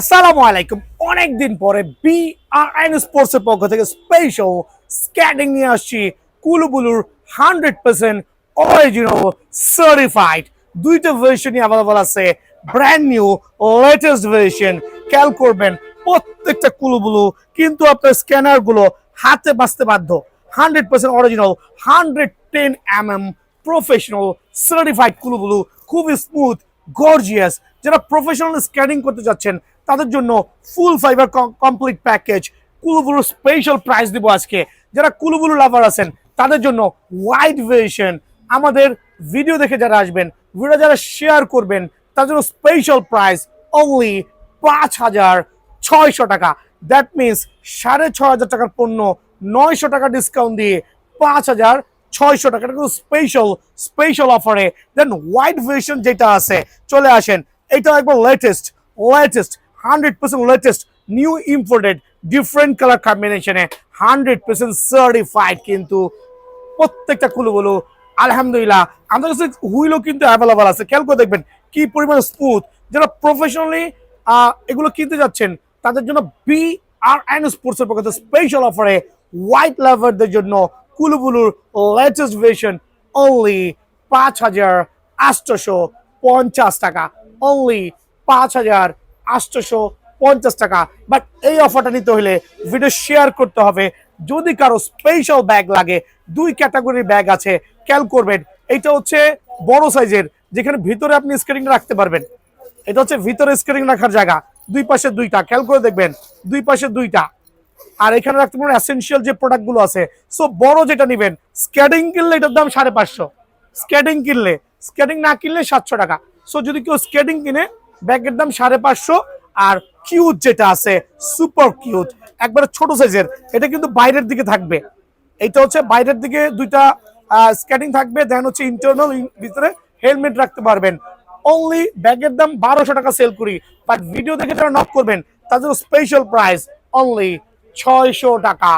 আসসালামু আলাইকুম। অনেকদিন পরে বিআরএন স্পোর্টস এর পক্ষ থেকে স্পেশাল স্ক্যাটিং নিয়ে আসছি কুলুবুলুর 100% অরিজিনাল সার্টিফাইড। দুইটা ভার্সনই অ্যাভেলেবল আছে, ব্র্যান্ড নিউ লেটেস্ট ভার্সন। খেয়াল করবেন প্রত্যেকটা কুলুবুলু কিন্তু আপনার স্ক্যানার গুলো হাতে বাঁচতে বাধ্য। 100% অরিজিনাল, 110 প্রফেশনাল সার্টিফাইড কুলুবুলু, খুবই স্মুথ, গর্জিয়াস। যারা প্রফেশনাল স্ক্যানিং করতে যাচ্ছেন তাদের জন্য ফুল ফাইবার কমপ্লিট প্যাকেজ কুলুবুলু স্পেশাল প্রাইস দিব আজকে। যারা কুলুবুলু লাভার আছেন তাদের জন্য ওয়াইড ভার্সন। আমাদের ভিডিও দেখে যারা আসবেন, ভিডিও যারা শেয়ার করবেন তার জন্য স্পেশাল প্রাইস অনলি 5,600 টাকা। দ্যাট মিনস 6,500 টাকার পণ্য 900 টাকা ডিসকাউন্ট দিয়ে 5,600 টাকা কিন্তু স্পেশাল স্পেশাল অফারে। দেন হোয়াইট ভার্সন যেটা আছে চলে আসেন, এটা একবার latest latest 100% latest new imported different colour কম্বিনেশনে 100% সার্টিফাইড। কিন্তু প্রত্যেকটা কুলুবুলু আলহামদুলিল্লাহ আমাদের কাছে হুইলও কিন্তু অ্যাভেলেবল আছে। খেয়াল করে দেখবেন কি পরিমাণ স্মুথ। যারা প্রফেশনালি এগুলো কিনতে যাচ্ছেন তাদের জন্য বিআরএন স্পোর্টস এর পক্ষ থেকে স্পেশাল অফারে হোয়াইট লাভারদের জন্য কুলুবুলুর লেটেস্ট ভার্সন অনলি 5,850 টাকা। অনলি 5,850 টাকা। বাট এই অফারটা নিতে হলে ভিডিও শেয়ার করতে হবে। যদি কারো স্পেশাল ব্যাগ লাগে, দুই ক্যাটাগরির ব্যাগ আছে। খেয়াল করবেন এটা হচ্ছে বড় সাইজের, যেখানে ভিতরে আপনি স্কেটিং রাখতে পারবেন। এটা হচ্ছে ভিতরে স্কেটিং রাখার জায়গা, দুই পাশে দুইটা। খেয়াল করে দেখবেন দুই পাশে দুইটা। আর এখানে রাখতে পারেন এসেনশিয়াল যে প্রোডাক্ট গুলো আছে। সো বড় যেটা নিবেন, স্কেটিং কিনলে এটার দাম 550, স্কেটিং কিনলে। স্কেটিং না কিনলে 700 টাকা। সো যদি কেউ স্কেটিং কিনে ব্যাগের দাম 550। আর কিউট যেটা আছে সুপার কিউট, একবারে ছোট সাইজের, এটা কিন্তু বাইরের দিকে থাকবে। এটা হচ্ছে বাইরের দিকে দুইটা স্কেটিং থাকবে, দেন হচ্ছে ইন্টারনাল ভিতরে হেলমেট রাখতে পারবেন। অনলি ব্যাগের দাম 1200 টাকা সেল করি, বাট ভিডিও দেখে যারা নক করবেন তাদের স্পেশাল প্রাইস অনলি 600 টাকা।